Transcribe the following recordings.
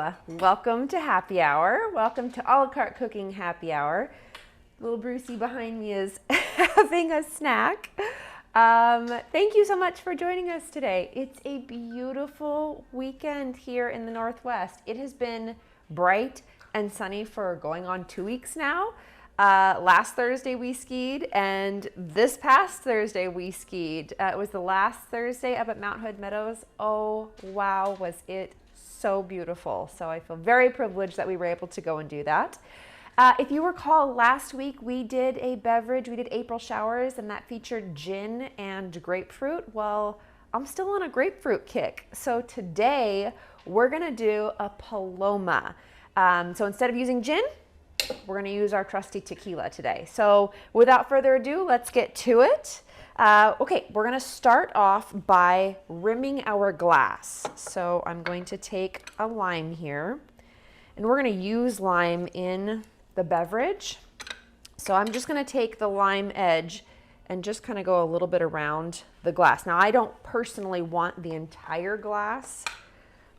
Hello, welcome to happy hour. Welcome to Carte Cooking happy hour. Little Brucey behind me is having a snack. Thank you so much for joining us today. It's a beautiful weekend here in the Northwest. It has been bright and sunny for going on 2 weeks now. Last Thursday we skied, and this past Thursday we skied. It was the last Thursday up at Mount Hood Meadows. Oh, wow, was it so beautiful. So I feel very privileged that we were able to go and do that. If you recall, last week we did a beverage, we did April showers, and that featured gin and grapefruit. Well, I'm still on a grapefruit kick. So today we're gonna do a Paloma. So instead of using gin, we're gonna use our trusty tequila today. So without further ado, let's get to it. Okay, we're gonna start off by rimming our glass. So I'm going to take a lime here, and we're gonna use lime in the beverage. So I'm just gonna take the lime edge and just kind of go a little bit around the glass. Now I don't personally want the entire glass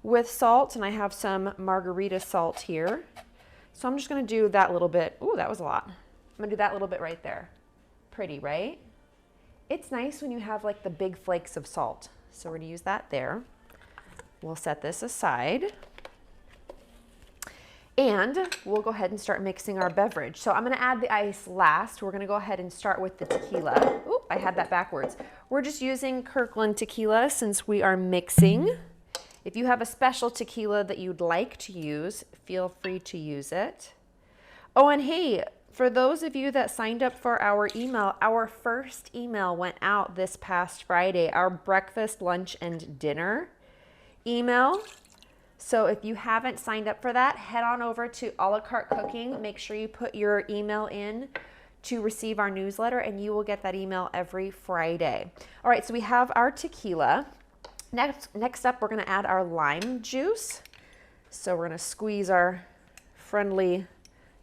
with salt, and I have some margarita salt here. So I'm just gonna do that little bit. Ooh, that was a lot. I'm gonna do that little bit right there. Pretty, right? It's nice when you have like the big flakes of salt. So we're gonna use that there. We'll set this aside. And we'll go ahead and start mixing our beverage. So I'm gonna add the ice last. We're gonna go ahead and start with the tequila. Ooh, I had that backwards. We're just using Kirkland tequila since we are mixing. If you have a special tequila that you'd like to use, feel free to use it. Oh, and hey, for those of you that signed up for our email, our first email went out this past Friday, our breakfast, lunch, and dinner email. So if you haven't signed up for that, head on over to Carte Cooking. Make sure you put your email in to receive our newsletter, and you will get that email every Friday. All right, so we have our tequila. Next up, we're gonna add our lime juice. So we're gonna squeeze our friendly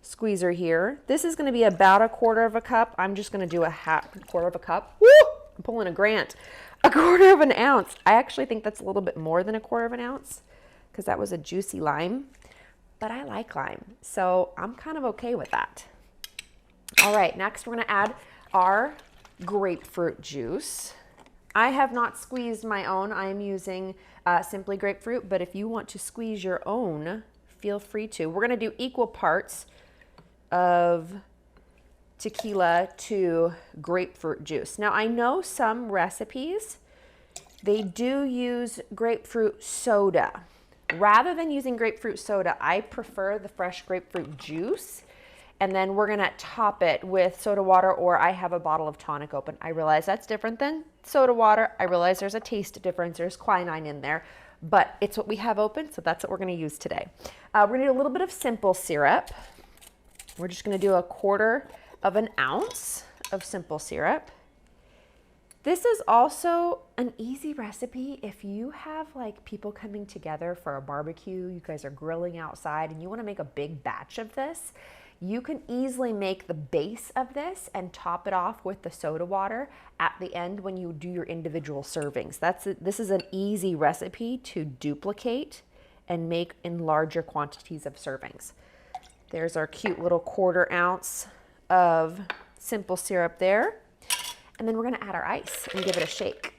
squeezer here. This is gonna be about 1/4 cup. I'm just gonna do a 1/2 cup. Woo! I'm pulling a Grant. 1/4 ounce. I actually think that's a little bit more than 1/4 ounce because that was a juicy lime, but I like lime, so I'm kind of okay with that. All right, next we're gonna add our grapefruit juice. I have not squeezed my own. I'm using Simply Grapefruit, but if you want to squeeze your own, feel free to. We're gonna do equal parts of tequila to grapefruit juice. Now I know some recipes, they do use grapefruit soda. Rather than using grapefruit soda, I prefer the fresh grapefruit juice. And then we're gonna top it with soda water, or I have a bottle of tonic open. I realize that's different than soda water. I realize there's a taste difference. There's quinine in there, but it's what we have open, so that's what we're gonna use today. We're gonna do a little bit of simple syrup. We're just gonna do 1/4 ounce of simple syrup. This is also an easy recipe if you have like people coming together for a barbecue, you guys are grilling outside and you wanna make a big batch of this. You can easily make the base of this and top it off with the soda water at the end when you do your individual servings. This is an easy recipe to duplicate and make in larger quantities of servings. There's our cute little 1/4 ounce of simple syrup there. And then we're gonna add our ice and give it a shake.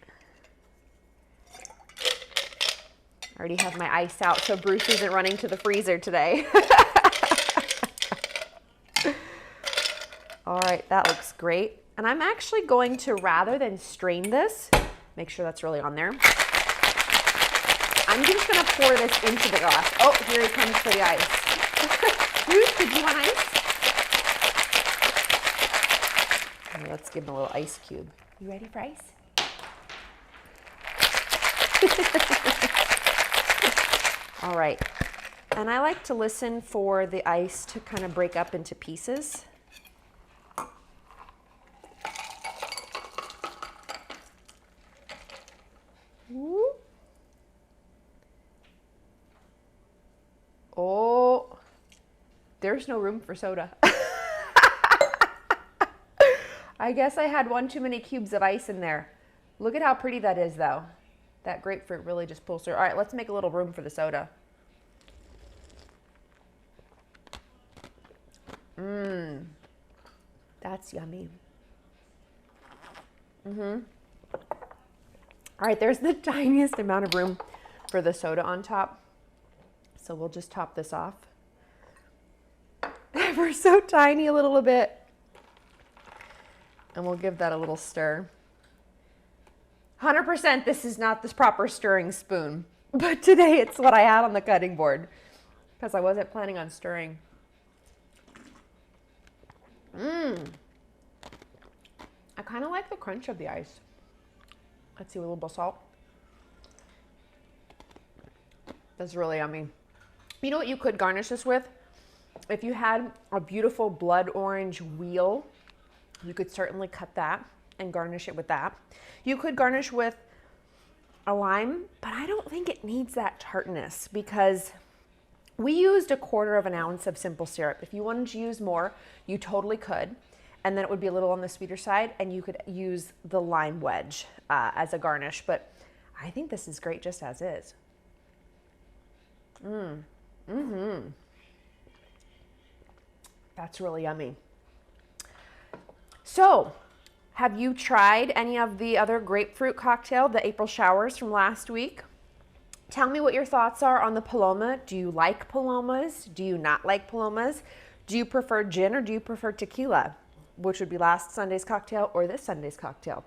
I already have my ice out so Bruce isn't running to the freezer today. All right, that looks great. And I'm actually going to, rather than strain this, make sure that's really on there. I'm just gonna pour this into the glass. Oh, here it comes for the ice. Bruce, did you want ice? Let's give him a little ice cube. You ready for ice? All right. And I like to listen for the ice to kind of break up into pieces. Ooh. Oh, there's no room for soda. I guess I had one too many cubes of ice in there. Look at how pretty that is though. That grapefruit really just pulls through. All right, let's make a little room for the soda. That's yummy. All right, there's the tiniest amount of room for the soda on top. So we'll just top this off. Ever so tiny, a little bit. And we'll give that a little stir. 100% this is not the proper stirring spoon, but today it's what I had on the cutting board because I wasn't planning on stirring. I kind of like the crunch of the ice. Let's see, with a little bit of salt. That's really yummy. You know what you could garnish this with? If you had a beautiful blood orange wheel, you could certainly cut that and garnish it with that. You could garnish with a lime, but I don't think it needs that tartness because we used 1/4 ounce of simple syrup. If you wanted to use more, you totally could. And then it would be a little on the sweeter side, and you could use the lime wedge as a garnish. But I think this is great just as is. That's really yummy. So, have you tried any of the other grapefruit cocktail, the April showers from last week? Tell me what your thoughts are on the Paloma. Do you like Palomas? Do you not like Palomas? Do you prefer gin or do you prefer tequila? Which would be last Sunday's cocktail or this Sunday's cocktail?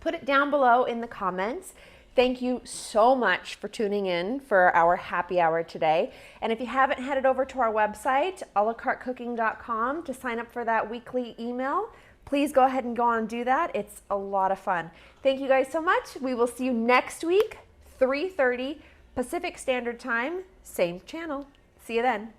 Put it down below in the comments. Thank you so much for tuning in for our happy hour today. And if you haven't headed over to our website, cartecooking.com, to sign up for that weekly email, please go ahead and go on and do that. It's a lot of fun. Thank you guys so much. We will see you next week, 3:30 Pacific Standard Time, same channel. See you then.